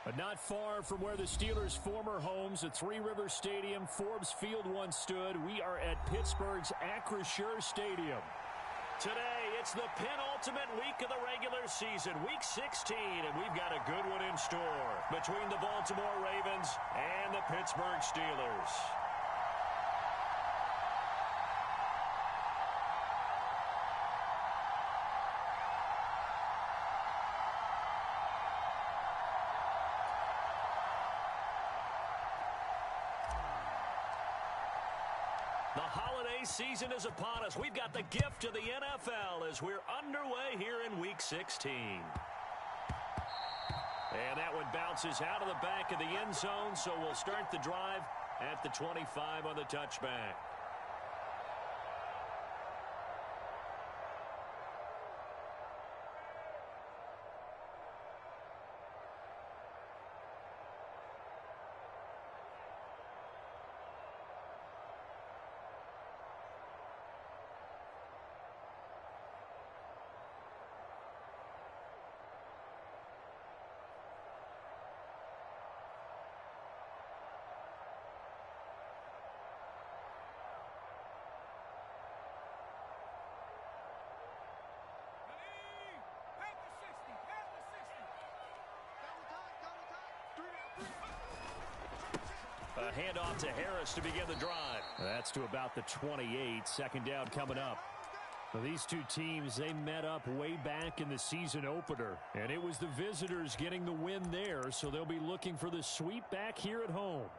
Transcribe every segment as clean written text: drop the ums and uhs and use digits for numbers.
But not far from where the Steelers' former homes at Three Rivers Stadium, Forbes Field once stood, we are at Pittsburgh's Acrisure Stadium. Today, it's the penultimate week of the regular season, Week 16, and we've got a good one in store between the Baltimore Ravens and the Pittsburgh Steelers. The holiday season is upon us. We've got the gift of the NFL as we're underway here in Week 16. And that one bounces out of the back of the end zone, so we'll start the drive at the 25 on the touchback. A handoff to Harris to begin the drive. That's to about the 28. Second down coming up. Well, these two teams, they met up way back in the season opener, and it was the visitors getting the win there, so they'll be looking for the sweep back here at home.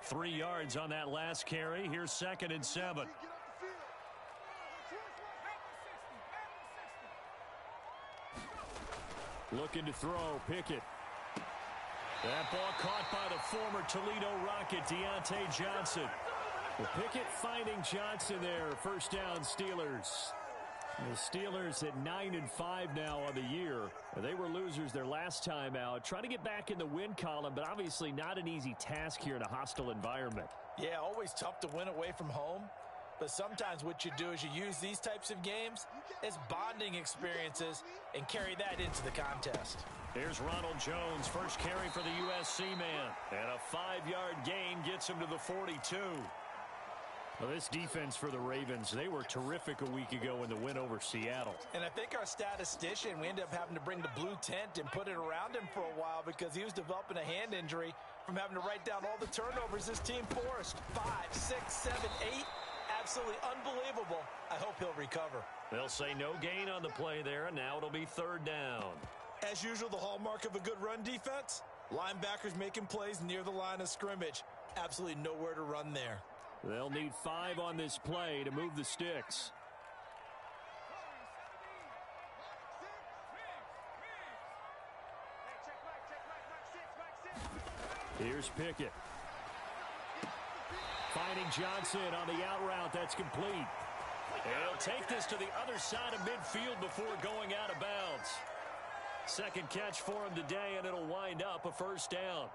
Three yards on that last carry. Here's 2nd and 7. Looking to throw, Pickett. That ball caught by the former Toledo Rocket, Deontay Johnson. Well, Pickett finding Johnson there. First down, Steelers. The Steelers at 9-5 now on the year. They were losers their last time out. Trying to get back in the win column, but obviously not an easy task here in a hostile environment. Yeah, always tough to win away from home. But sometimes what you do is you use these types of games as bonding experiences and carry that into the contest. Here's Ronald Jones, first carry for the USC man. And a 5-yard gain gets him to the 42. Well, this defense for the Ravens, they were terrific a week ago in the win over Seattle. And I think our statistician, we ended up having to bring the blue tent and put it around him for a while because he was developing a hand injury from having to write down all the turnovers this team forced. 5, 6, 7, 8. Absolutely unbelievable. I hope he'll recover. They'll say no gain on the play there, and now it'll be 3rd down. As usual, the hallmark of a good run defense, linebackers making plays near the line of scrimmage. Absolutely nowhere to run there. They'll need 5 on this play to move the sticks. Here's Pickett. Finding Johnson on the out route. That's complete. And he'll take this to the other side of midfield before going out of bounds. Second catch for him today, and it'll wind up a 1st down.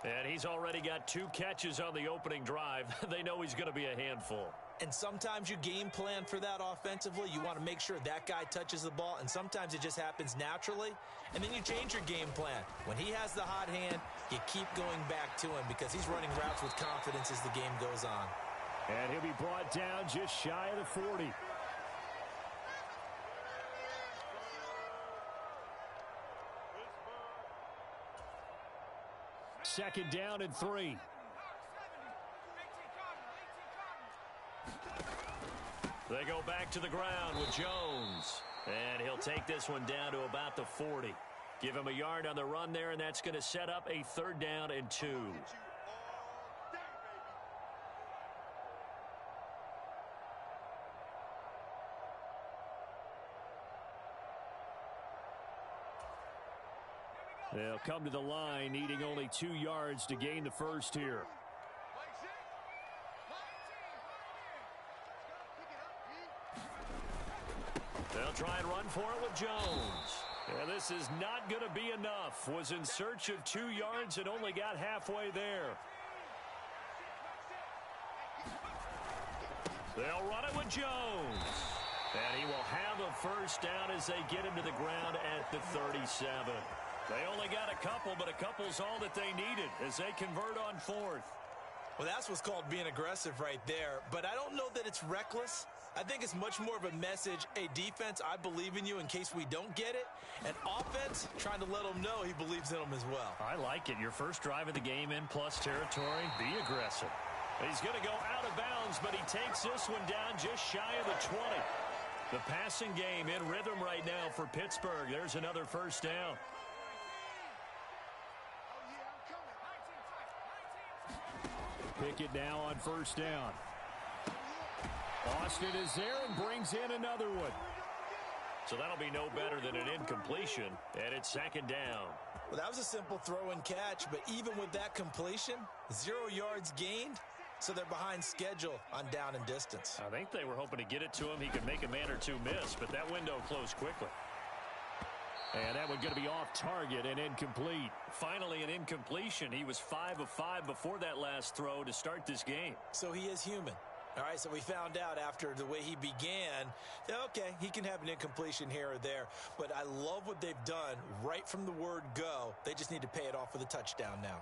And he's already got 2 catches on the opening drive. They know he's going to be a handful. And sometimes you game plan for that offensively. You want to make sure that guy touches the ball, and sometimes it just happens naturally. And then you change your game plan. When he has the hot hand, you keep going back to him because he's running routes with confidence as the game goes on. And he'll be brought down just shy of the 40. Second down and 3. They go back to the ground with Jones. And he'll take this one down to about the 40. Give him a yard on the run there, and that's going to set up a 3rd down and 2. They'll come to the line, needing only 2 yards to gain the first here. They'll try and run for it with Jones. And this is not going to be enough. Was in search of 2 yards and only got halfway there. They'll run it with Jones. And he will have a first down as they get him to the ground at the 37. They only got a couple, but a couple's all that they needed as they convert on fourth. Well, that's what's called being aggressive right there. But I don't know that it's reckless. I think it's much more of a message, hey, defense, I believe in you in case we don't get it. And offense, trying to let them know he believes in them as well. I like it. Your first drive of the game in plus territory, be aggressive. He's going to go out of bounds, but he takes this one down just shy of the 20. The passing game in rhythm right now for Pittsburgh. There's another first down. Pickett now on first down. Austin is there and brings in another one. So that'll be no better than an incompletion, and it's second down. Well, that was a simple throw and catch, but even with that completion, 0 yards gained, so they're behind schedule on down and distance. I think they were hoping to get it to him. He could make a man or two miss, but that window closed quickly. And that one going to be off target and incomplete. Finally an incompletion. He was 5 of 5 before that last throw to start this game. So he is human. All right, so we found out after the way he began, okay, he can have an incompletion here or there, but I love what they've done right from the word go. They just need to pay it off with a touchdown now.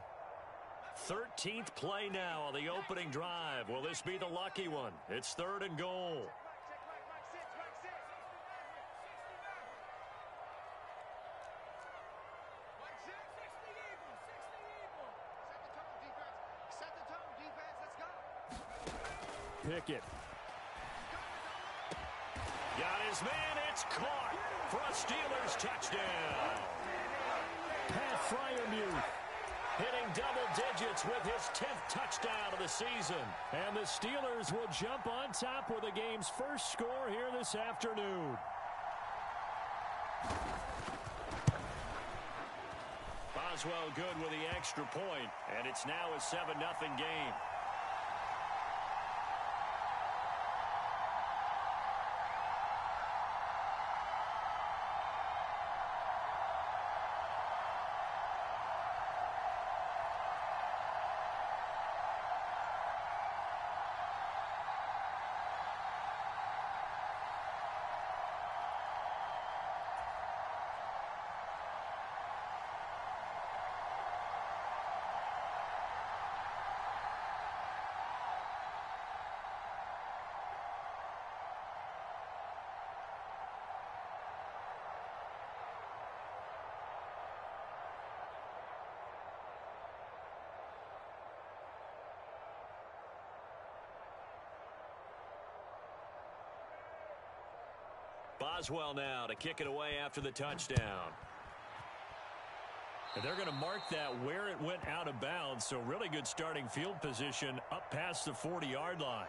13th play now on the opening drive. Will this be the lucky one? It's 3rd and goal. Pickett. Got his man. It's caught for a Steelers touchdown. Pat Freiermuth hitting double digits with his 10th touchdown of the season. And the Steelers will jump on top with the game's first score here this afternoon. Boswell good with the extra point, and it's now a 7-0 game. Boswell now to kick it away after the touchdown. And they're going to mark that where it went out of bounds, so really good starting field position up past the 40-yard line.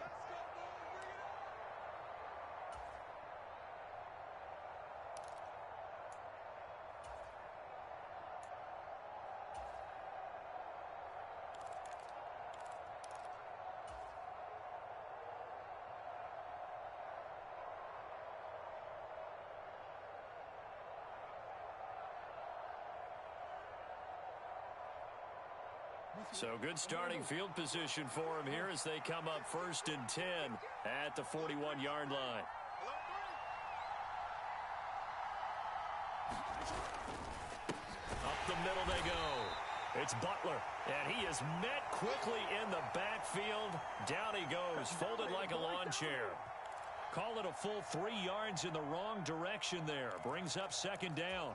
So good starting field position for him here as they come up 1st and 10 at the 41-yard line. Up the middle they go. It's Butler, and he is met quickly in the backfield. Down he goes, folded like a lawn chair. Call it a full 3 yards in the wrong direction there. Brings up 2nd down.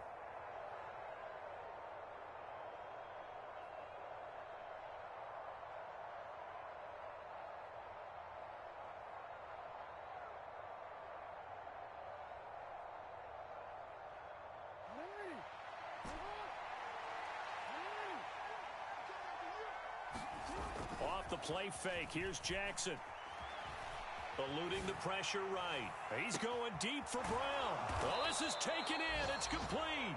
Off the play fake. Here's Jackson. Eluding the pressure right. He's going deep for Brown. Oh, this is taken in. It's complete.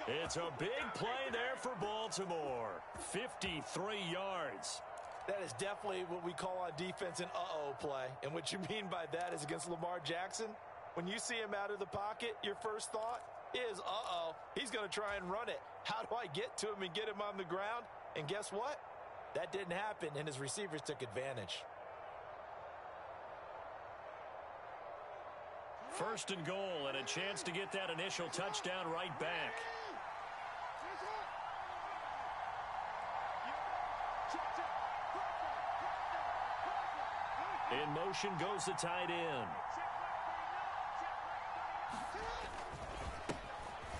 It's a big play there for Baltimore. 53 yards. That is definitely what we call on defense an uh-oh play. And what you mean by that is against Lamar Jackson, when you see him out of the pocket, your first thought is, uh-oh, he's going to try and run it. How do I get to him and get him on the ground? And guess what? That didn't happen, and his receivers took advantage. First and goal, and a chance to get that initial touchdown right back. In motion goes the tight end.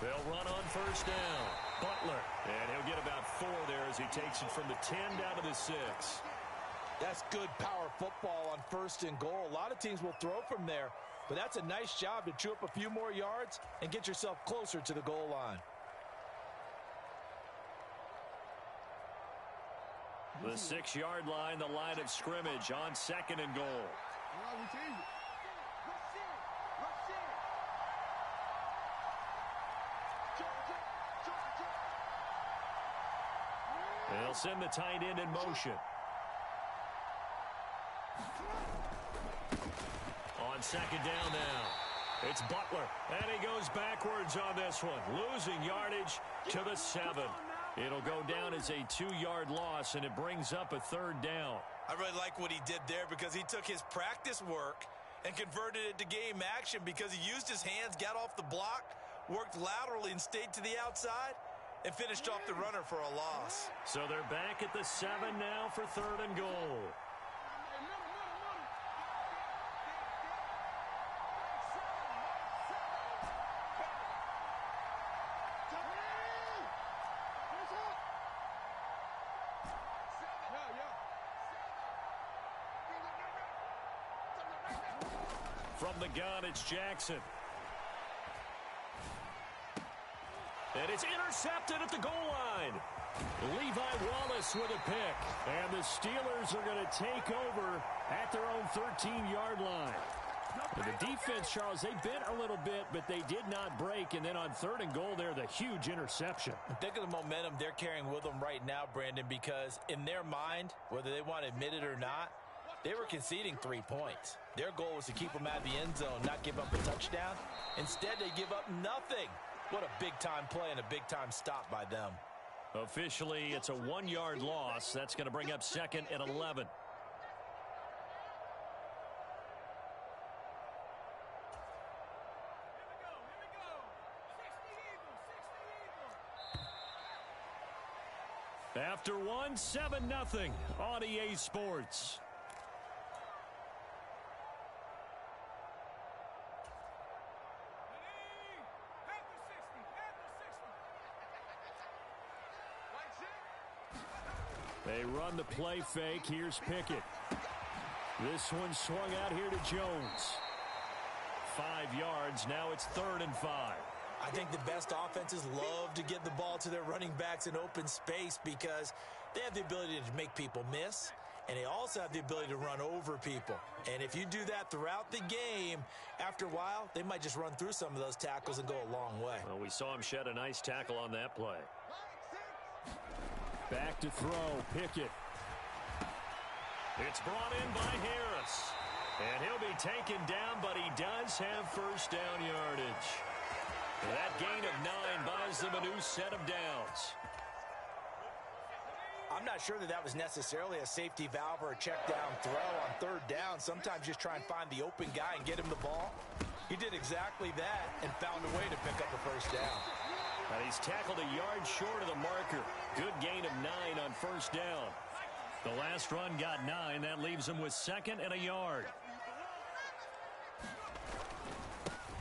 They'll run on first down. Butler. And he'll get about 4 there as he takes it from the 10 down to the 6. That's good power football on first and goal. A lot of teams will throw from there, but that's a nice job to chew up a few more yards and get yourself closer to the goal line. The 6-yard line, the line of scrimmage on second and goal. They'll send the tight end in motion. On second down now, it's Butler, and he goes backwards on this one, losing yardage to the 7. It'll go down as a 2-yard loss, and it brings up a 3rd down. I really like what he did there because he took his practice work and converted it to game action because he used his hands, got off the block, worked laterally and stayed to the outside, and finished off the runner for a loss. So they're back at the 7 now for 3rd and goal. From the gun, it's Jackson. And it's intercepted at the goal line. Levi Wallace with a pick. And the Steelers are going to take over at their own 13-yard line. And the defense, Charles, they bit a little bit, but they did not break. And then on 3rd and goal there, the huge interception. Think of the momentum they're carrying with them right now, Brandon, because in their mind, whether they want to admit it or not, they were conceding 3 points. Their goal was to keep them out of the end zone, not give up a touchdown. Instead, they give up nothing. What a big-time play and a big-time stop by them. Officially, it's a 1-yard loss. That's going to bring up 2nd and 11. After 1, 7-0 on EA Sports. They run the play fake. Here's Pickett. This one swung out here to Jones. 5 yards. Now it's 3rd and 5. I think the best offenses love to get the ball to their running backs in open space because they have the ability to make people miss, and they also have the ability to run over people. And if you do that throughout the game, after a while, they might just run through some of those tackles and go a long way. Well, we saw him shed a nice tackle on that play. Back to throw, Pickett. It's brought in by Harris. And he'll be taken down, but he does have first down yardage. That gain of 9 buys them a new set of downs. I'm not sure that was necessarily a safety valve or a check down throw on 3rd down. Sometimes just try and find the open guy and get him the ball. He did exactly that and found a way to pick up a first down. And he's tackled a yard short of the marker. Good gain of 9 on first down. The last run got 9. That leaves him with 2nd and a yard.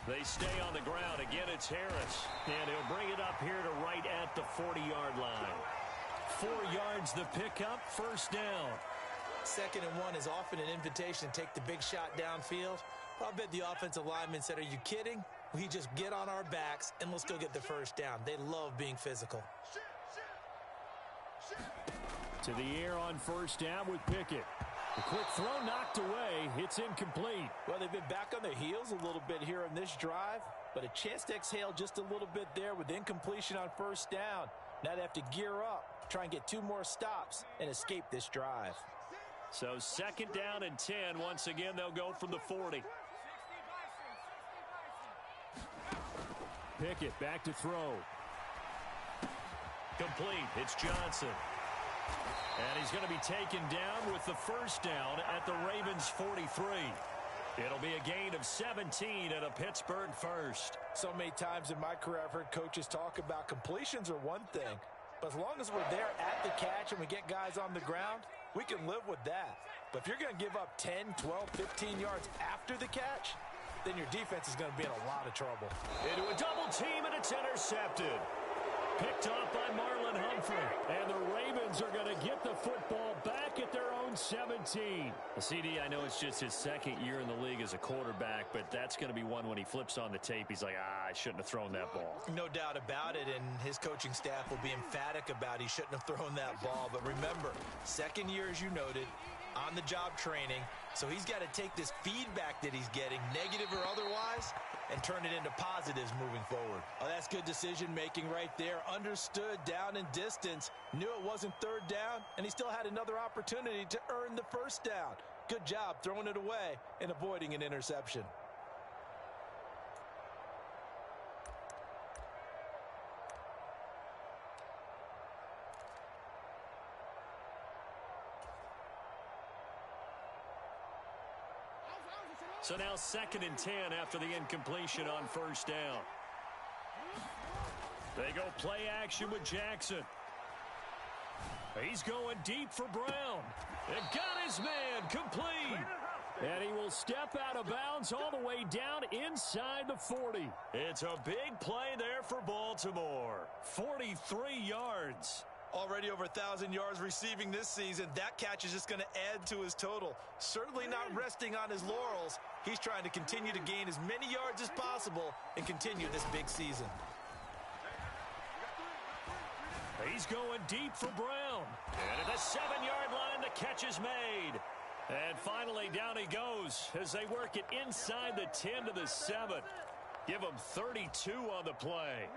They stay on the ground. Again, it's Harris. And he'll bring it up here to right at the 40-yard line. 4 yards the pickup, first down. 2nd and 1 is often an invitation to take the big shot downfield. I'll bet the offensive lineman said, are you kidding? We just get on our backs and let's go get the first down. They love being physical. To the air on first down with Pickett. The quick throw knocked away. It's incomplete. Well, they've been back on their heels a little bit here on this drive, but a chance to exhale just a little bit there with incompletion on first down. Now they have to gear up, try and get 2 more stops, and escape this drive. So 2nd down and 10. Once again, they'll go from the 40. Pickett back to throw. Complete. It's Johnson. And he's going to be taken down with the first down at the Ravens' 43. It'll be a gain of 17 and a Pittsburgh first. So many times in my career, I've heard coaches talk about completions are one thing, but as long as we're there at the catch and we get guys on the ground, we can live with that. But if you're going to give up 10, 12, 15 yards after the catch, then your defense is going to be in a lot of trouble. Into a double team, and it's intercepted. Picked off by Marlon Humphrey. And the Ravens are going to get the football back at their own 17. CD, I know it's just his second year in the league as a quarterback, but that's going to be one when he flips on the tape. He's like, I shouldn't have thrown that ball. No doubt about it, and his coaching staff will be emphatic about he shouldn't have thrown that ball. But remember, second year, as you noted, on-the-job training. So he's got to take this feedback that he's getting, negative or otherwise, and turn it into positives moving forward. Oh, that's good decision-making right there. Understood down and distance. Knew it wasn't third down, and he still had another opportunity to earn the first down. Good job throwing it away and avoiding an interception. So now 2nd and 10 after the incompletion on first down. They go play action with Jackson. He's going deep for Brown. It got his man complete. And he will step out of bounds all the way down inside the 40. It's a big play there for Baltimore. 43 yards. Already over 1,000 yards receiving this season. That catch is just going to add to his total. Certainly not resting on his laurels. He's trying to continue to gain as many yards as possible and continue this big season. He's going deep for Brown. And at the 7-yard line, the catch is made. And finally, down he goes as they work it inside the 10 to the 7. Give him 32 on the play.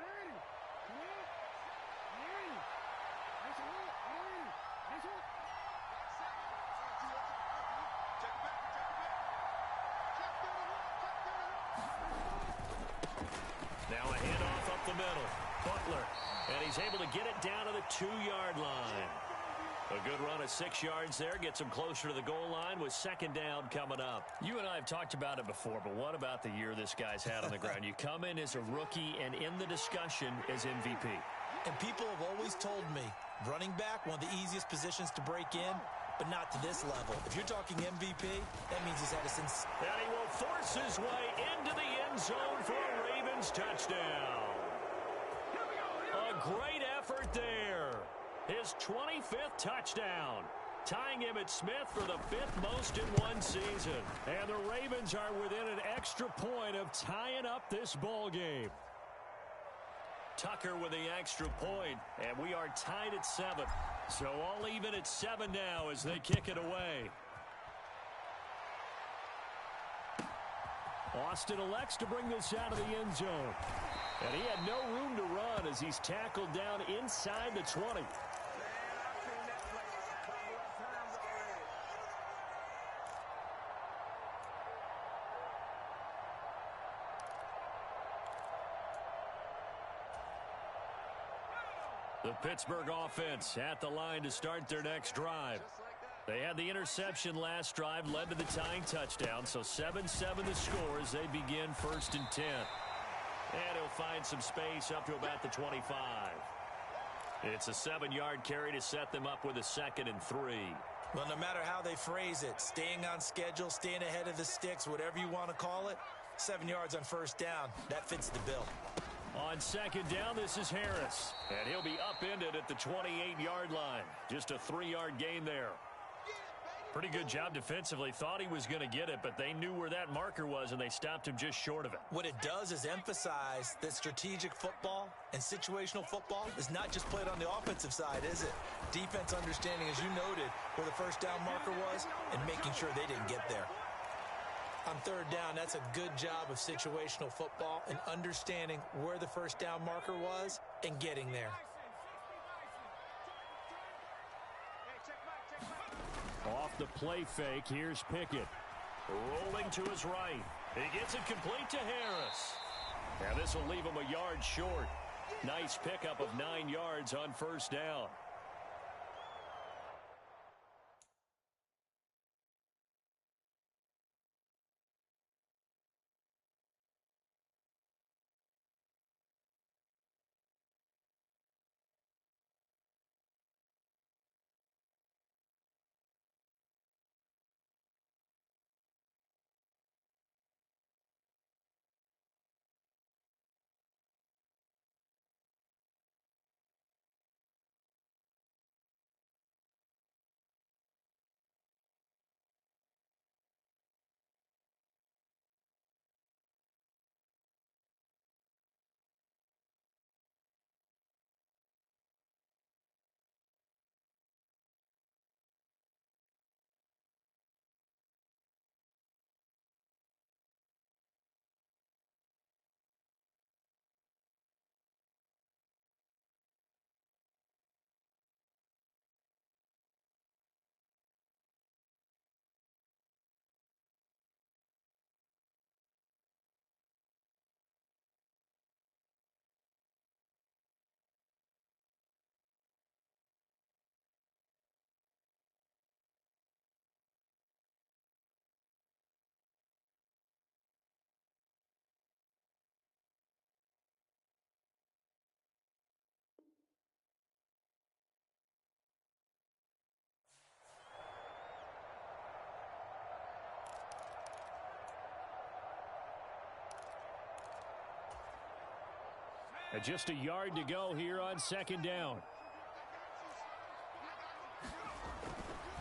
Now a handoff up the middle. Butler. And he's able to get it down to the 2-yard line. A good run of 6 yards there. Gets him closer to the goal line with 2nd down coming up. You and I have talked about it before, but what about the year this guy's had on the ground? You come in as a rookie and in the discussion as MVP. And people have always told me, running back, one of the easiest positions to break in, but not to this level. If you're talking MVP, that means he's had a sense. And he will force his way into the end zone for a Ravens touchdown. A great effort there. His 25th touchdown, tying Emmitt Smith for the 5th most in one season. And the Ravens are within an extra point of tying up this ball game. Tucker with the extra point, and we are tied at 7. So all even at 7 now as they kick it away. Austin elects to bring this out of the end zone. And he had no room to run as he's tackled down inside the 20. The Pittsburgh offense at the line to start their next drive. They had the interception last drive, led to the tying touchdown, so 7-7 the score as they begin 1st and 10. And he'll find some space up to about the 25. It's a 7-yard carry to set them up with a 2nd and 3. Well, no matter how they phrase it, staying on schedule, staying ahead of the sticks, whatever you want to call it, 7 yards on first down, that fits the bill. On 2nd down, this is Harris. And he'll be upended at the 28-yard line. Just a 3-yard gain there. Pretty good job defensively. Thought he was going to get it, but they knew where that marker was, and they stopped him just short of it. What it does is emphasize that strategic football and situational football is not just played on the offensive side, is it? Defense understanding, as you noted, where the first down marker was and making sure they didn't get there. On 3rd down, that's a good job of situational football and understanding where the first down marker was and getting there. Off the play fake, here's Pickett. Rolling to his right. He gets it complete to Harris. Now this will leave him a yard short. Nice pickup of 9 yards on first down. Just a yard to go here on second down.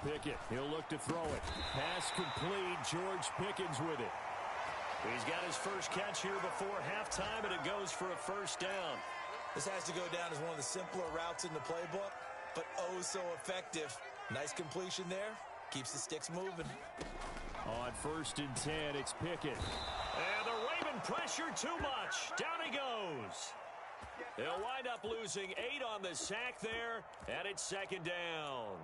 Pickett, he'll look to throw it. Pass complete. George Pickens with it. He's got his first catch here before halftime, and it goes for a first down. This has to go down as one of the simpler routes in the playbook, but oh so effective. Nice completion there. Keeps the sticks moving. On 1st and 10, it's Pickett. And the Raven pressure too much. Down he goes. They'll wind up losing 8 on the sack there, and it's second down.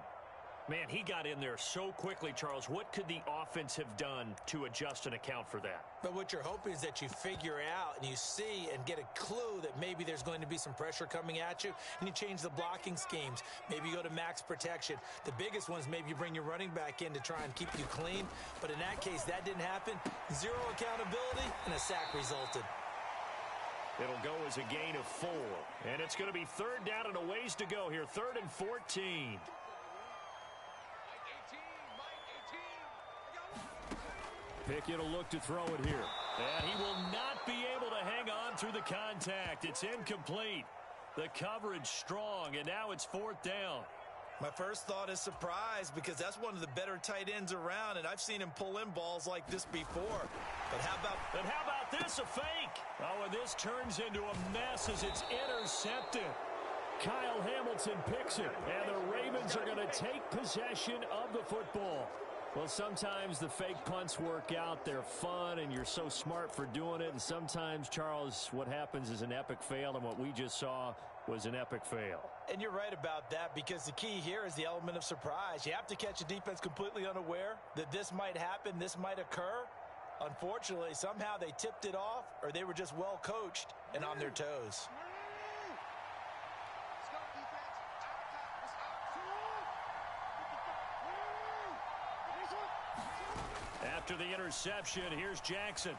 Man, he got in there so quickly, Charles. What could the offense have done to adjust and account for that? But what you're hoping is that you figure out and you see and get a clue that maybe there's going to be some pressure coming at you, and you change the blocking schemes. Maybe you go to max protection. The biggest ones, maybe you bring your running back in to try and keep you clean. But in that case, that didn't happen. 0 accountability, and a sack resulted. It'll go as a gain of 4. And it's going to be 3rd down and a ways to go here. 3rd and 14. Pickett will look to throw it here. And he will not be able to hang on through the contact. It's incomplete. The coverage strong, and now it's 4th down. My first thought is surprise, because that's one of the better tight ends around, and I've seen him pull in balls like this before. But how about this, a fake? Oh, and this turns into a mess as it's intercepted. Kyle Hamilton picks it, and the Ravens are going to take possession of the football. Well, sometimes the fake punts work out. They're fun, and you're so smart for doing it. And sometimes, Charles, what happens is an epic fail, and what we just saw was an epic fail. And you're right about that, because the key here is the element of surprise. You have to catch a defense completely unaware that this might happen, this might occur. Unfortunately, somehow they tipped it off, or they were just well coached and on their toes. After the interception, here's Jackson.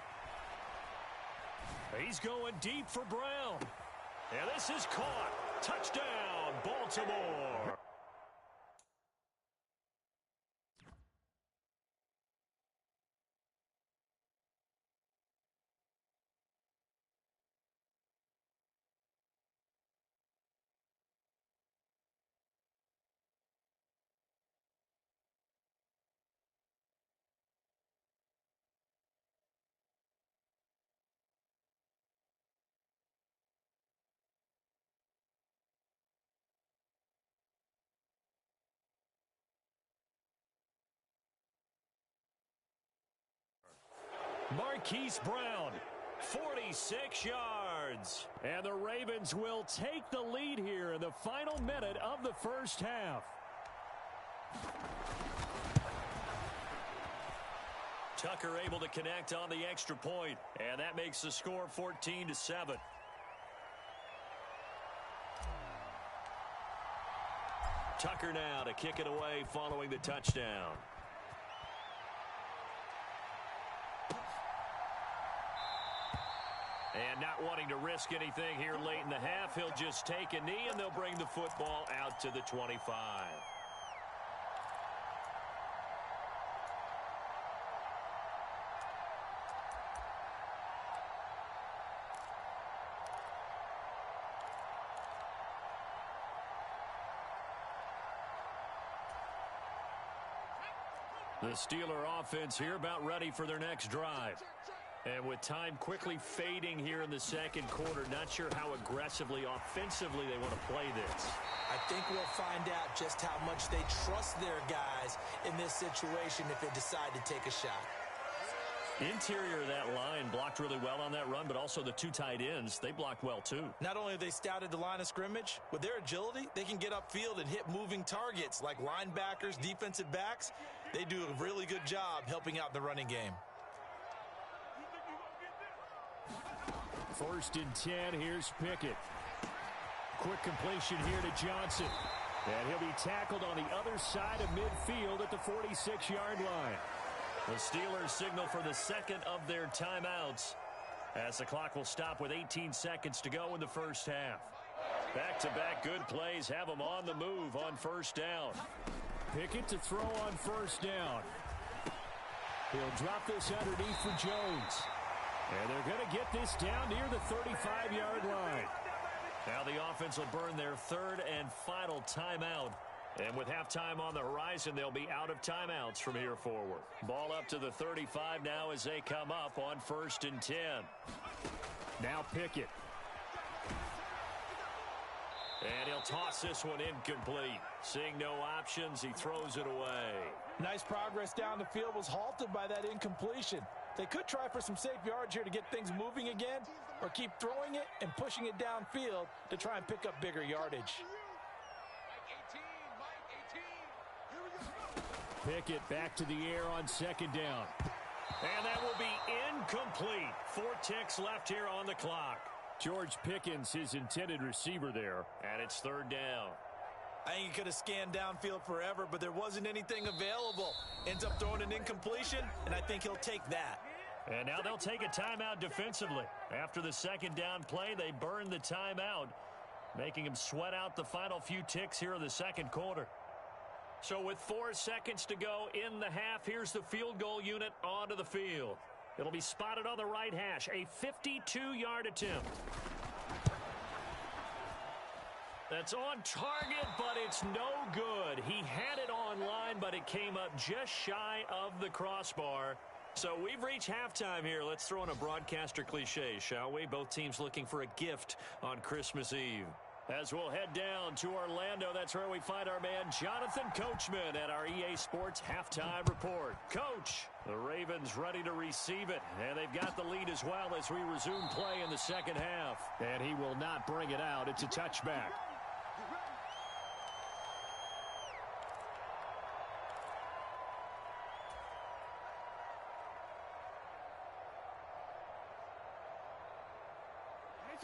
He's going deep for Brown. And this is caught. Touchdown, Baltimore. Marquise Brown, 46 yards. And the Ravens will take the lead here in the final minute of the first half. Tucker able to connect on the extra point, and that makes the score 14-7. Tucker now to kick it away following the touchdown. And not wanting to risk anything here late in the half, he'll just take a knee, and they'll bring the football out to the 25. The Steeler offense here about ready for their next drive. And with time quickly fading here in the second quarter, not sure how aggressively, offensively they want to play this. I think we'll find out just how much they trust their guys in this situation if they decide to take a shot. Interior of that line blocked really well on that run, but also the 2 tight ends, they blocked well too. Not only have they scouted the line of scrimmage, with their agility, they can get upfield and hit moving targets like linebackers, defensive backs. They do a really good job helping out the running game. 1st and 10, here's Pickett. Quick completion here to Johnson. And he'll be tackled on the other side of midfield at the 46-yard line. The Steelers signal for the second of their timeouts, as the clock will stop with 18 seconds to go in the first half. Back-to-back good plays have them on the move on 1st down. Pickett to throw on 1st down. He'll drop this underneath for Jones. And they're going to get this down near the 35-yard line. Now the offense will burn their third and final timeout. And with halftime on the horizon, they'll be out of timeouts from here forward. Ball up to the 35 now as they come up on 1st and 10. Now Pickett. And he'll toss this one incomplete. Seeing no options, he throws it away. Nice progress down the field was halted by that incompletion. They could try for some safe yards here to get things moving again, or keep throwing it and pushing it downfield to try and pick up bigger yardage. Pickett back to the air on 2nd down. And that will be incomplete. 4 ticks left here on the clock. George Pickens, his intended receiver there. And it's 3rd down. I think he could have scanned downfield forever, but there wasn't anything available. Ends up throwing an incompletion, and I think he'll take that. And now they'll take a timeout defensively. After the 2nd down play, they burn the timeout, making him sweat out the final few ticks here in the 2nd quarter. So with 4 seconds to go in the half, here's the field goal unit onto the field. It'll be spotted on the right hash, a 52-yard attempt. That's on target, but it's no good. He had it on line, but it came up just shy of the crossbar. So we've reached halftime here. Let's throw in a broadcaster cliche, shall we? Both teams looking for a gift on Christmas Eve. As we'll head down to Orlando, that's where we find our man Jonathan Coachman at our EA Sports Halftime Report. Coach, the Ravens ready to receive it, and they've got the lead as well as we resume play in the 2nd half. And he will not bring it out. It's a touchback.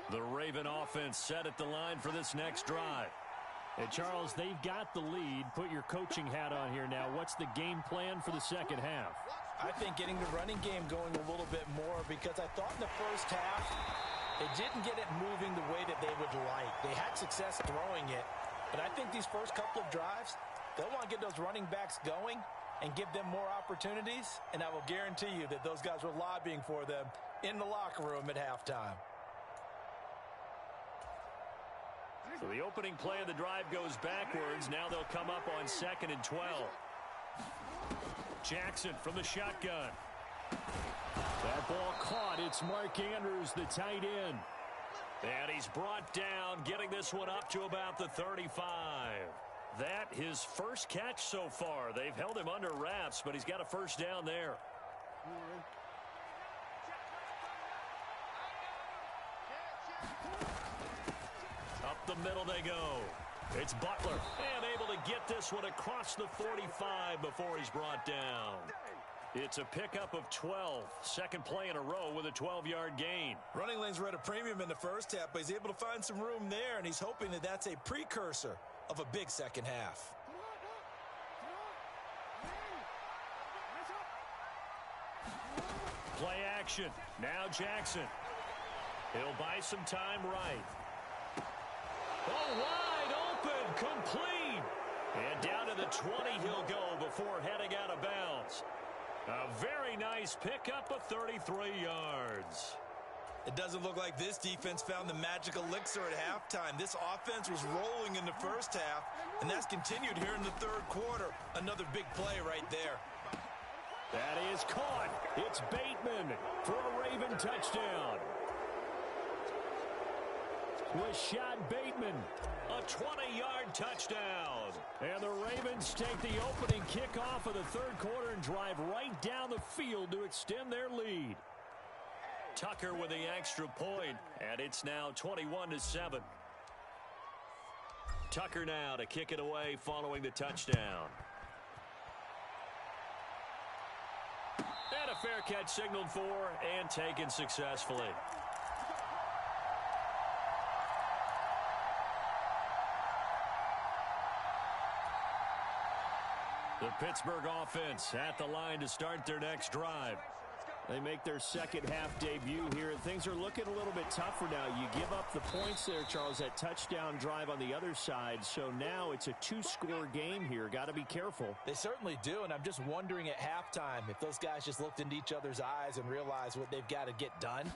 The Raven offense set at the line for this next drive. And Charles, they've got the lead. Put your coaching hat on here now. What's the game plan for the 2nd half? I think getting the running game going a little bit more, because I thought in the 1st half they didn't get it moving the way that they would like. They had success throwing it, but I think these first couple of drives, they'll want to get those running backs going and give them more opportunities, and I will guarantee you that those guys were lobbying for them in the locker room at halftime. So the opening play of the drive goes backwards. Now they'll come up on 2nd and 12. Jackson from the shotgun. That ball caught. It's Mark Andrews, the tight end. And he's brought down, getting this one up to about the 35. That his first catch so far. They've held him under wraps, but he's got a 1st down there. The middle they go. It's Butler, and able to get this one across the 45 before he's brought down. It's a pickup of 12. 2nd play in a row with a 12-yard gain. Running lanes were at a premium in the 1st half, but he's able to find some room there, and he's hoping that that's a precursor of a big 2nd half. Play action. Now Jackson. He'll buy some time right. Oh, wide open, complete. And down to the 20 he'll go before heading out of bounds. A very nice pickup of 33 yards. It doesn't look like this defense found the magical elixir at halftime. This offense was rolling in the 1st half, and that's continued here in the 3rd quarter. Another big play right there. That is caught. It's Bateman for a Raven touchdown. Rashad Bateman, a 20-yard touchdown. And the Ravens take the opening kickoff of the 3rd quarter and drive right down the field to extend their lead. Tucker with the extra point, and it's now 21-7. Tucker now to kick it away following the touchdown. And a fair catch signaled for and taken successfully. The Pittsburgh offense at the line to start their next drive. They make their second half debut here, and things are looking a little bit tougher now. You give up the points there, Charles, that touchdown drive on the other side. So now it's a two-score game here. Got to be careful. They certainly do, and I'm just wondering at halftime if those guys just looked into each other's eyes and realized what they've got to get done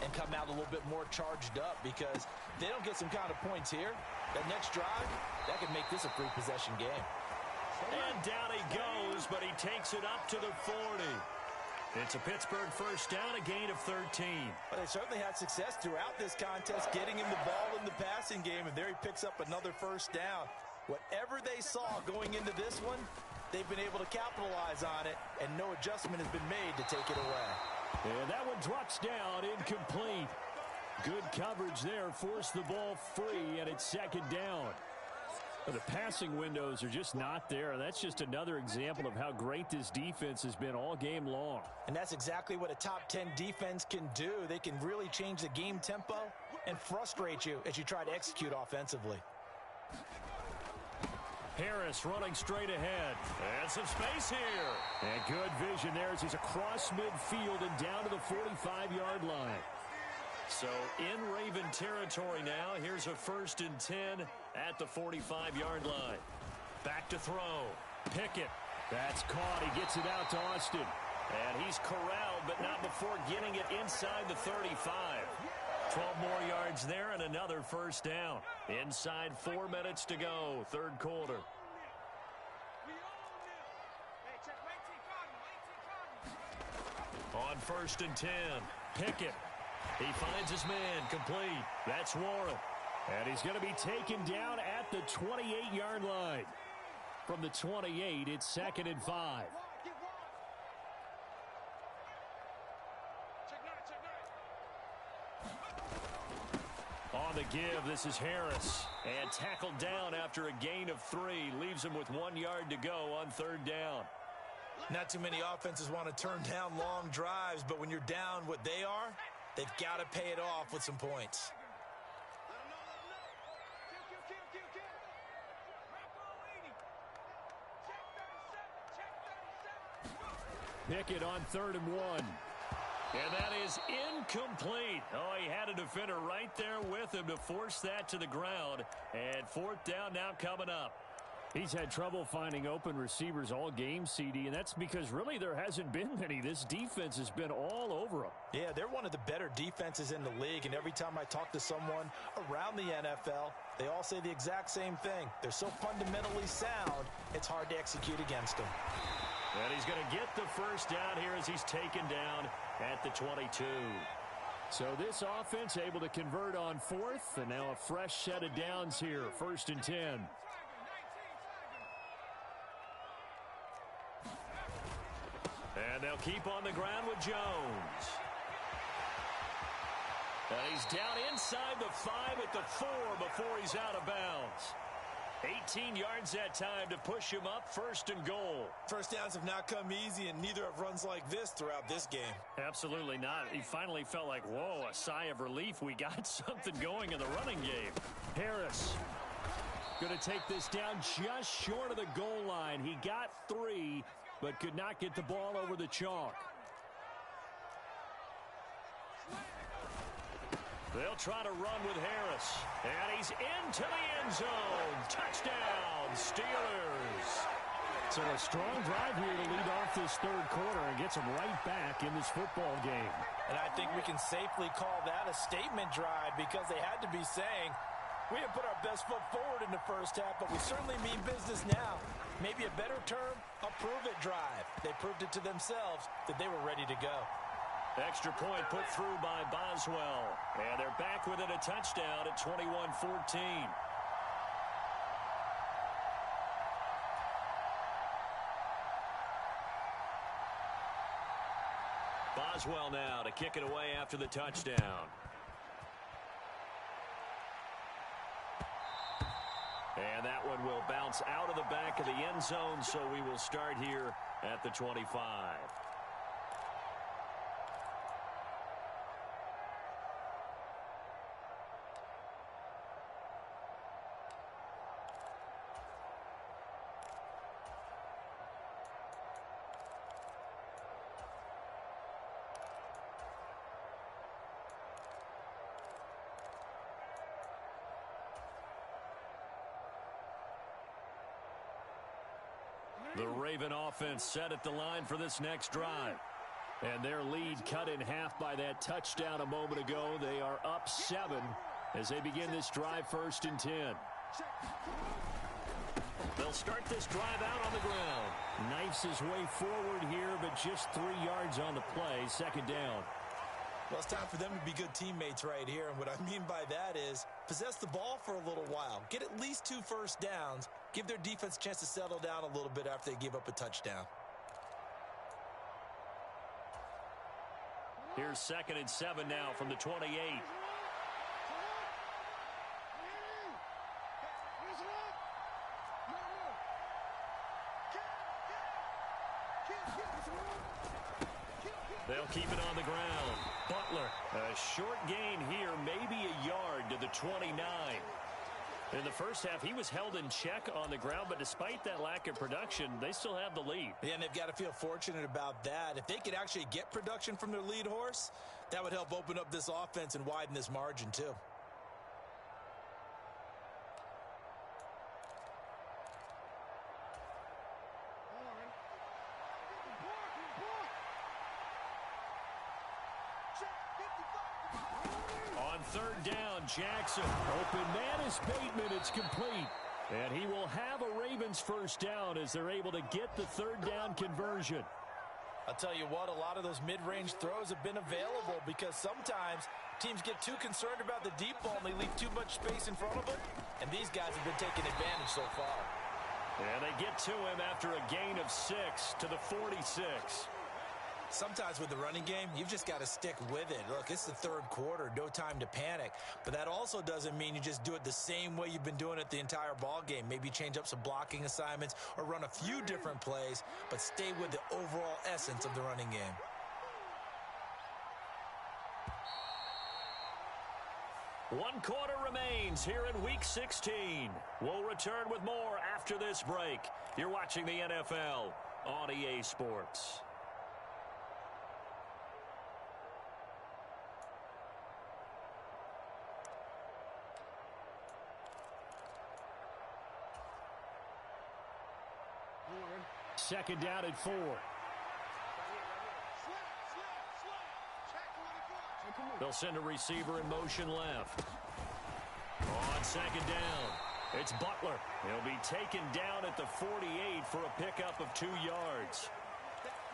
and come out a little bit more charged up, because if they don't get some kind of points here, that next drive, that could make this a free possession game. And down he goes, but he takes it up to the 40. It's a Pittsburgh first down, a gain of 13. Well, they certainly had success throughout this contest, getting him the ball in the passing game, and there he picks up another first down. Whatever they saw going into this one, they've been able to capitalize on it, and no adjustment has been made to take it away. And that one drops down, incomplete. Good coverage there, forced the ball free, and it's second down. The passing windows are just not there. That's just another example of how great this defense has been all game long. And that's exactly what a top 10 defense can do. They can really change the game tempo and frustrate you as you try to execute offensively. Harris running straight ahead. And some space here. And good vision there as he's across midfield and down to the 45-yard line. So in Raven territory now. Here's a 1st and 10 at the 45-yard line. Back to throw. Pickett. That's caught. He gets it out to Austin. And he's corralled, but not before getting it inside the 35. 12 more yards there and another first down. Inside 4 minutes to go, third quarter. On 1st and 10, Pickett. He finds his man, complete. That's Warren. And he's going to be taken down at the 28-yard line. From the 28, it's 2nd and 5. On the give, this is Harris. And tackled down after a gain of 3. Leaves him with 1 yard to go on 3rd down. Not too many offenses want to turn down long drives, but when you're down what they are, they've got to pay it off with some points. Pickett on 3rd and 1. And that is incomplete. Oh, he had a defender right there with him to force that to the ground. And 4th down now coming up. He's had trouble finding open receivers all game, CD, and that's because really there hasn't been many. This defense has been all over them. Yeah, they're one of the better defenses in the league, and every time I talk to someone around the NFL, they all say the exact same thing. They're so fundamentally sound, it's hard to execute against them. And he's going to get the first down here as he's taken down at the 22. So this offense able to convert on 4th, and now a fresh set of downs here, 1st and 10. And they'll keep on the ground with Jones. And he's down inside the 5 at the 4 before he's out of bounds. 18 yards that time to push him up, 1st and goal. First downs have not come easy, and neither have runs like this throughout this game. Absolutely not. He finally felt like, whoa, a sigh of relief. We got something going in the running game. Harris going to take this down just short of the goal line. He got 3, but could not get the ball over the chalk. They'll try to run with Harris. And he's into the end zone. Touchdown, Steelers. So a strong drive here to lead off this third quarter and gets them right back in this football game. And I think we can safely call that a statement drive, because they had to be saying, we didn't put our best foot forward in the first half, but we certainly mean business now. Maybe a better term, a prove-it drive. They proved it to themselves that they were ready to go. Extra point put through by Boswell. And they're back within a touchdown at 21-14. Boswell now to kick it away after the touchdown. And that one will bounce out of the back of the end zone, so we will start here at the 25. The Raven offense set at the line for this next drive. And their lead cut in half by that touchdown a moment ago. They are up 7 as they begin this drive 1st and 10. They'll start this drive out on the ground. Knifes his way forward here, but just 3 yards on the play. 2nd down. Well, it's time for them to be good teammates right here. And what I mean by that is possess the ball for a little while. Get at least 2 first downs. Give their defense a chance to settle down a little bit after they give up a touchdown. Here's 2nd and 7 now from the 28. They'll keep it on the ground. Butler, a short gain here, maybe a yard to the 29. In the first half, he was held in check on the ground, but despite that lack of production, they still have the lead. Yeah, and they've got to feel fortunate about that. If they could actually get production from their lead horse, that would help open up this offense and widen this margin too. On 3rd down, Jackson. Open man is Bateman. It's complete. And he will have a Ravens first down as they're able to get the 3rd down conversion. I'll tell you what, a lot of those mid-range throws have been available because sometimes teams get too concerned about the deep ball and they leave too much space in front of them. And these guys have been taking advantage so far. And they get to him after a gain of 6 to the 46. Sometimes with the running game, you've just got to stick with it. Look, it's the 3rd quarter, no time to panic. But that also doesn't mean you just do it the same way you've been doing it the entire ball game. Maybe change up some blocking assignments or run a few different plays, but stay with the overall essence of the running game. One quarter remains here in Week 16. We'll return with more after this break. You're watching the NFL on EA Sports. Second down at 4. They'll send a receiver in motion left. On 2nd down, it's Butler. He'll be taken down at the 48 for a pickup of 2 yards.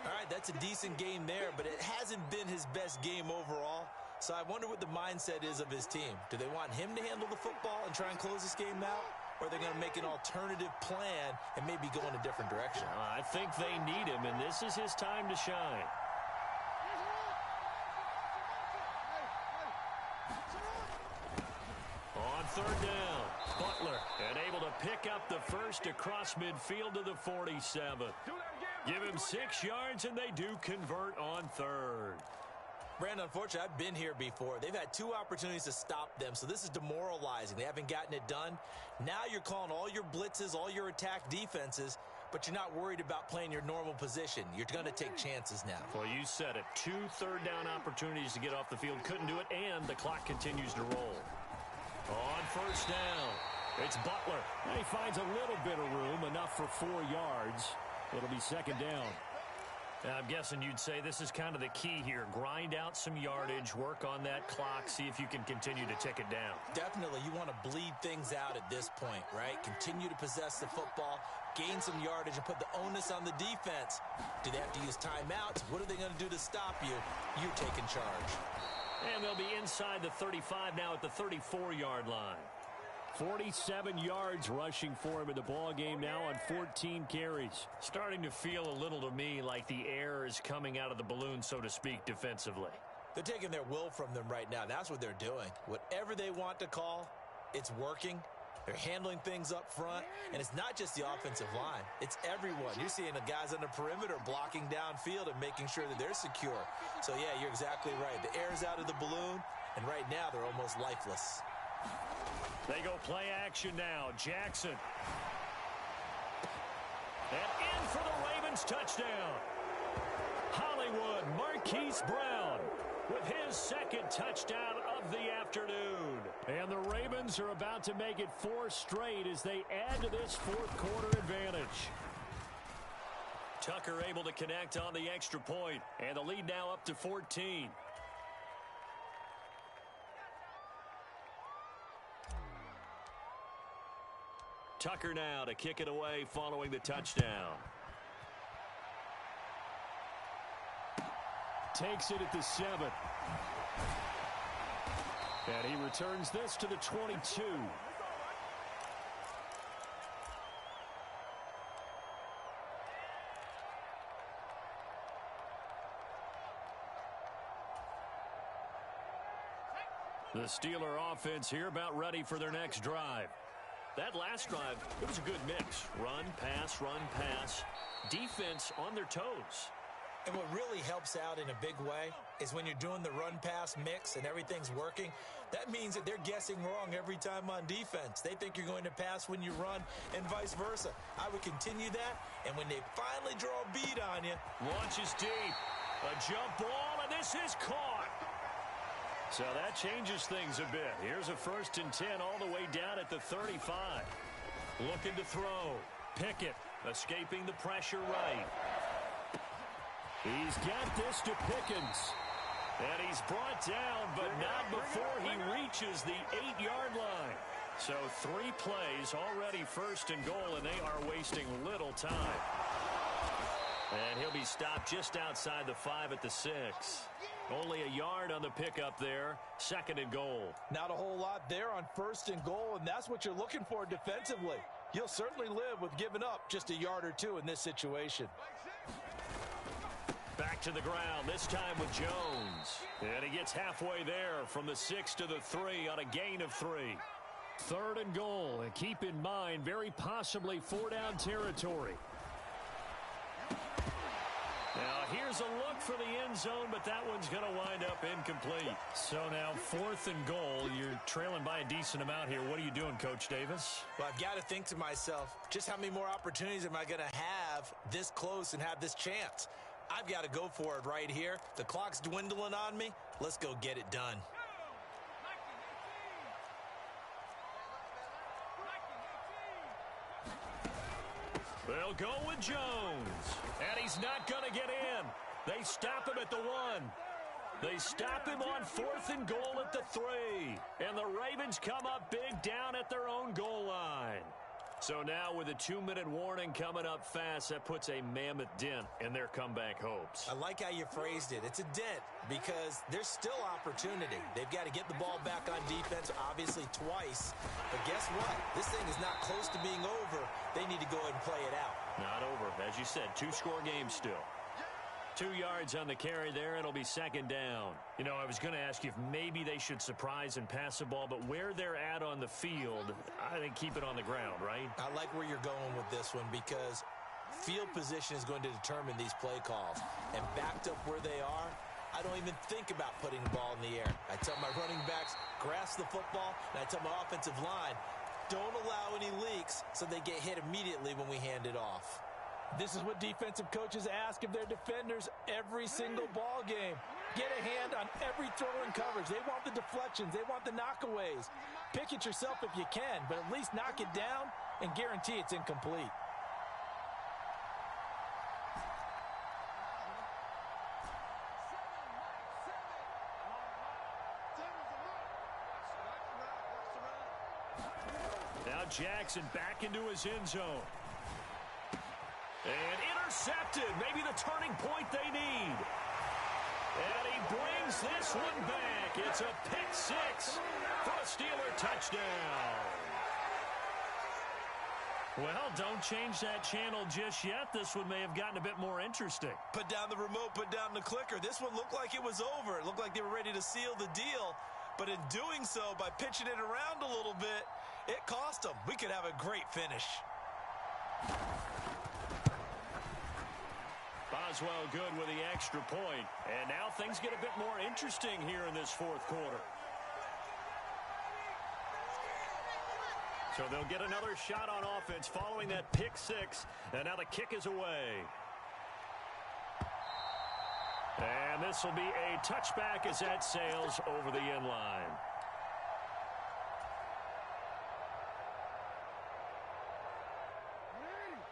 All right, that's a decent game there, but it hasn't been his best game overall. So I wonder what the mindset is of his team. Do they want him to handle the football and try and close this game out? Or are they going to make an alternative plan and maybe go in a different direction? I think they need him, and this is his time to shine. On 3rd down, Butler, and able to pick up the first across midfield to the 47. Give him 6 yards, and they do convert on 3rd. Brandon, unfortunately, I've been here before. They've had 2 opportunities to stop them, so this is demoralizing. They haven't gotten it done. Now you're calling all your blitzes, all your attack defenses, but you're not worried about playing your normal position. You're going to take chances now. Well, you said it. 2 third-down opportunities to get off the field. Couldn't do it, and the clock continues to roll. On 1st down, it's Butler. And he finds a little bit of room, enough for 4 yards. It'll be 2nd down. I'm guessing you'd say this is kind of the key here. Grind out some yardage, work on that clock, see if you can continue to tick it down. Definitely, you want to bleed things out at this point, right? Continue to possess the football, gain some yardage, and put the onus on the defense. Do they have to use timeouts? What are they going to do to stop you? You're taking charge. And they'll be inside the 35 now at the 34-yard line. 47 yards rushing for him in the ball game now on 14 carries. Starting to feel a little to me like the air is coming out of the balloon, so to speak, defensively. They're taking their will from them right now. That's what they're doing. Whatever they want to call, it's working. They're handling things up front, and it's not just the offensive line. It's everyone. You're seeing the guys on the perimeter blocking downfield and making sure that they're secure. So, yeah, you're exactly right. The air's out of the balloon, and right now they're almost lifeless. They go play action now. Jackson. And in for the Ravens touchdown. Hollywood Marquise Brown with his 2nd touchdown of the afternoon. And the Ravens are about to make it 4 straight as they add to this 4th quarter advantage. Tucker able to connect on the extra point, and the lead now up to 14. Tucker now to kick it away following the touchdown. Takes it at the 7. And he returns this to the 22. The Steeler offense here about ready for their next drive. That last drive, it was a good mix. Run, pass, defense on their toes. And what really helps out in a big way is when you're doing the run-pass mix and everything's working, that means that they're guessing wrong every time on defense. They think you're going to pass when you run and vice versa. I would continue that, and when they finally draw a bead on you. Launches deep. A jump ball, and this is caught. So that changes things a bit. Here's a 1st and 10 all the way down at the 35. Looking to throw. Pickett escaping the pressure right. He's got this to Pickens. And he's brought down, but not before he reaches the 8-yard line. So 3 plays already 1st and goal, and they are wasting little time. And he'll be stopped just outside the 5 at the 6. Only a yard on the pickup there. 2nd and goal. Not a whole lot there on 1st and goal, and that's what you're looking for defensively. You'll certainly live with giving up just a yard or 2 in this situation. Back to the ground, this time with Jones. And he gets halfway there from the 6 to the 3 on a gain of 3. 3rd and goal, and keep in mind, very possibly 4-down territory. Now, here's a look for the end zone, but that one's going to wind up incomplete. So now 4th and goal. You're trailing by a decent amount here. What are you doing, Coach Davis? Well, I've got to think to myself, just how many more opportunities am I going to have this close and have this chance? I've got to go for it right here. The clock's dwindling on me. Let's go get it done. They'll go with Jones. And he's not going to get in. They stop him at the 1. They stop him on 4th and goal at the 3. And the Ravens come up big down at their own goal line. So now with a 2-minute warning coming up fast, that puts a mammoth dent in their comeback hopes. I like how you phrased it. It's a dent because there's still opportunity. They've got to get the ball back on defense, obviously twice. But guess what? This thing is not close to being over. They need to go ahead and play it out. Not over. As you said, 2-score game still. 2 yards on the carry there. It'll be 2nd down. You know, I was going to ask you if maybe they should surprise and pass the ball, but where they're at on the field, I think keep it on the ground, right? I like where you're going with this one because field position is going to determine these play calls. And backed up where they are, I don't even think about putting the ball in the air. I tell my running backs, grasp the football, and I tell my offensive line, don't allow any leaks so they get hit immediately when we hand it off. This is what defensive coaches ask of their defenders every single ball game. Get a hand on every throw and coverage. They want the deflections. They want the knockaways. Pick it yourself if you can, but at least knock it down and guarantee it's incomplete. Now Jackson back into his end zone. And intercepted. Maybe the turning point they need. And he brings this one back. It's a pick 6 for a Steeler touchdown. Well, don't change that channel just yet. This one may have gotten a bit more interesting. Put down the remote, put down the clicker. This one looked like it was over. It looked like they were ready to seal the deal. But in doing so, by pitching it around a little bit, it cost them. We could have a great finish. Boswell good with the extra point. And now things get a bit more interesting here in this 4th quarter. So they'll get another shot on offense following that pick 6. And now the kick is away. And this will be a touchback as that sails over the end line.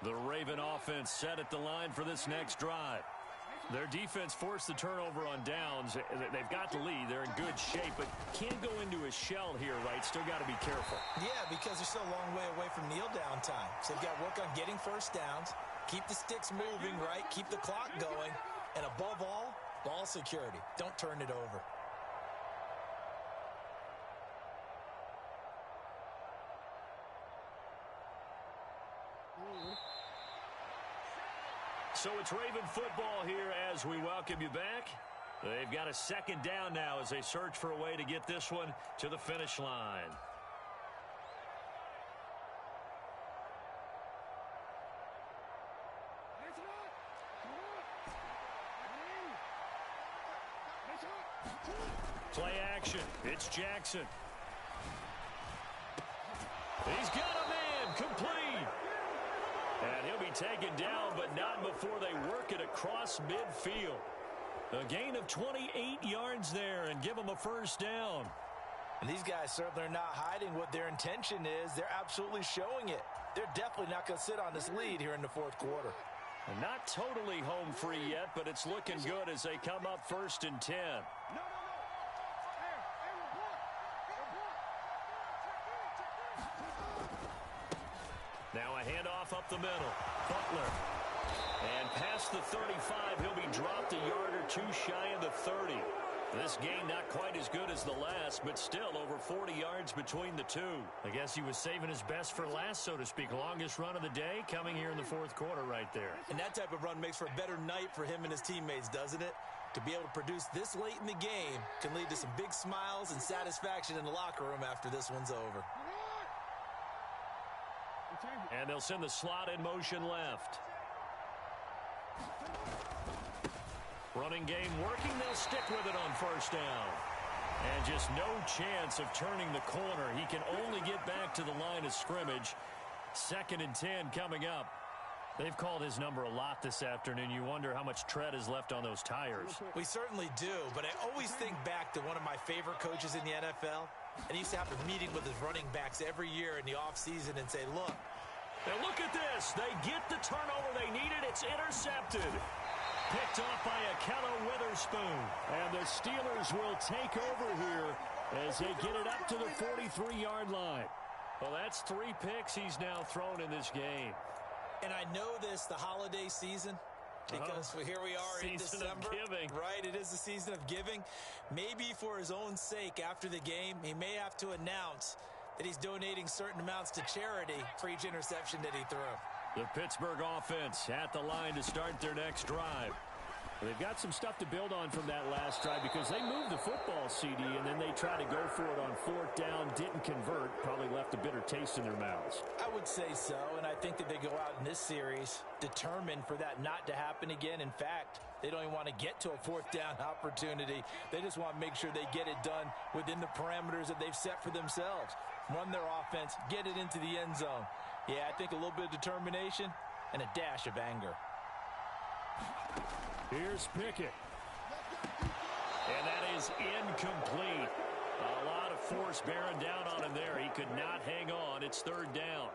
The Raven offense set at the line for this next drive. Their defense forced the turnover on downs. They've got the lead. They're in good shape, but can't go into a shell here, right? Still got to be careful. Yeah, because they're still a long way away from kneel down time. So they've got to work on getting first downs, keep the sticks moving, right? Keep the clock going. And above all, ball security. Don't turn it over. So it's Raven football here as we welcome you back. They've got a second down now as they search for a way to get this one to the finish line. Play action. It's Jackson. He's got a man complete. And he'll be taken down, but not before they work it across midfield. A gain of 28 yards there and give them a first down. And these guys certainly are not hiding what their intention is. They're absolutely showing it. They're definitely not going to sit on this lead here in the fourth quarter. And not totally home free yet, but it's looking good as they come up 1st and 10. Now a handoff up the middle. Butler. And past the 35, he'll be dropped a yard or two shy of the 30. This game not quite as good as the last, but still over 40 yards between the two. I guess he was saving his best for last, so to speak. Longest run of the day coming here in the fourth quarter right there. And that type of run makes for a better night for him and his teammates, doesn't it? To be able to produce this late in the game can lead to some big smiles and satisfaction in the locker room after this one's over. And they'll send the slot in motion left. Running game working. They'll stick with it on first down. And just no chance of turning the corner. He can only get back to the line of scrimmage. 2nd and 10 coming up. They've called his number a lot this afternoon. You wonder how much tread is left on those tires. We certainly do, but I always think back to one of my favorite coaches in the NFL. And he used to have a meeting with his running backs every year in the offseason and say, look. And look at this. They get the turnover they needed. It's intercepted. Picked off by Akello Witherspoon. And the Steelers will take over here as they get it up to the 43-yard line. Well, that's 3 picks he's now thrown in this game. And I know this, the holiday season, because here we are in December. Right, it is the season of giving. Maybe for his own sake after the game, he may have to announce that he's donating certain amounts to charity for each interception that he threw. The Pittsburgh offense at the line to start their next drive. They've got some stuff to build on from that last drive because they moved the football, CD, and then they tried to go for it on 4th down, didn't convert, probably left a bitter taste in their mouths. I would say so, and I think that they go out in this series determined for that not to happen again. In fact, they don't even want to get to a 4th down opportunity. They just want to make sure they get it done within the parameters that they've set for themselves. Run their offense, get it into the end zone. Yeah, I think a little bit of determination and a dash of anger. Here's Pickett. And that is incomplete. A lot of force bearing down on him there. He could not hang on. It's 3rd down.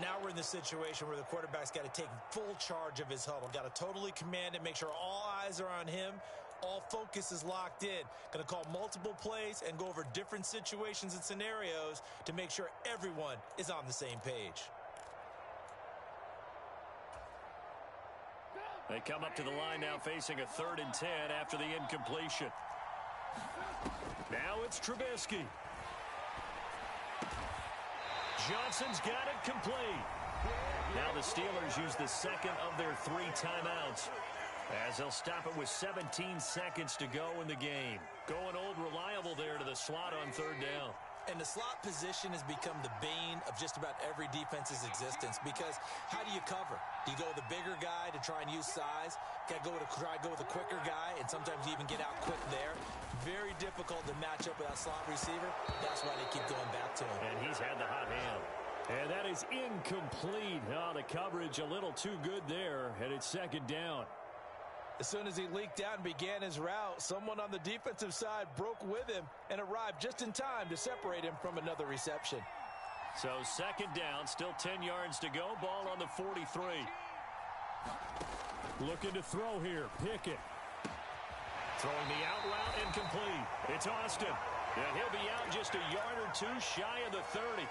Now we're in the situation where the quarterback's got to take full charge of his huddle. Got to totally command it, make sure all eyes are on him. All focus is locked in. Going to call multiple plays and go over different situations and scenarios to make sure everyone is on the same page. They come up to the line now facing a 3rd and 10 after the incompletion. Now it's Trubisky. Johnson's got it complete. Now the Steelers use the 2nd of their 3 timeouts as they'll stop it with 17 seconds to go in the game. Going old reliable there to the slot on 3rd down. And the slot position has become the bane of just about every defense's existence because how do you cover? Do you go with the bigger guy to try and use size? Got to try to go with a quicker guy, and sometimes you even get out quick there. Very difficult to match up with that slot receiver. That's why they keep going back to him. And he's had the hot hand. And that is incomplete. Oh, the coverage a little too good there, and it's 2nd down. As soon as he leaked out and began his route, someone on the defensive side broke with him and arrived just in time to separate him from another reception. So second down, still 10 yards to go. Ball on the 43. Looking to throw here. Pickett. Throwing the out route incomplete. It's Austin. And he'll be out just a yard or two shy of the 30.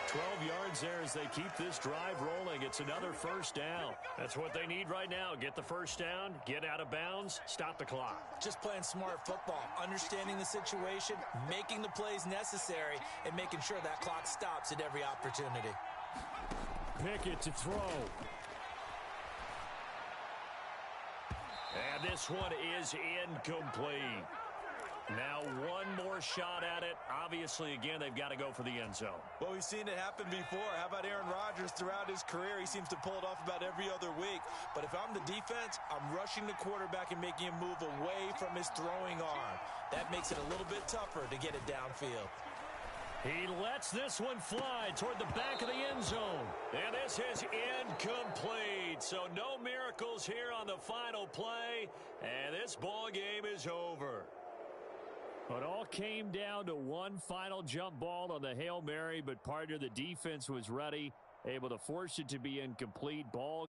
12 yards there as they keep this drive rolling. It's another first down. That's what they need right now. Get the first down, get out of bounds, stop the clock. Just playing smart football, understanding the situation, making the plays necessary, and making sure that clock stops at every opportunity. Pickett to throw. And this one is incomplete. Now one more shot at it. Obviously, again, they've got to go for the end zone. Well, we've seen it happen before. How about Aaron Rodgers throughout his career? He seems to pull it off about every other week. But if I'm the defense, I'm rushing the quarterback and making him move away from his throwing arm. That makes it a little bit tougher to get it downfield. He lets this one fly toward the back of the end zone. And this is incomplete. So no miracles here on the final play. And this ball game is over. It all came down to one final jump ball on the Hail Mary, but partner, the defense was ready, able to force it to be incomplete. Ball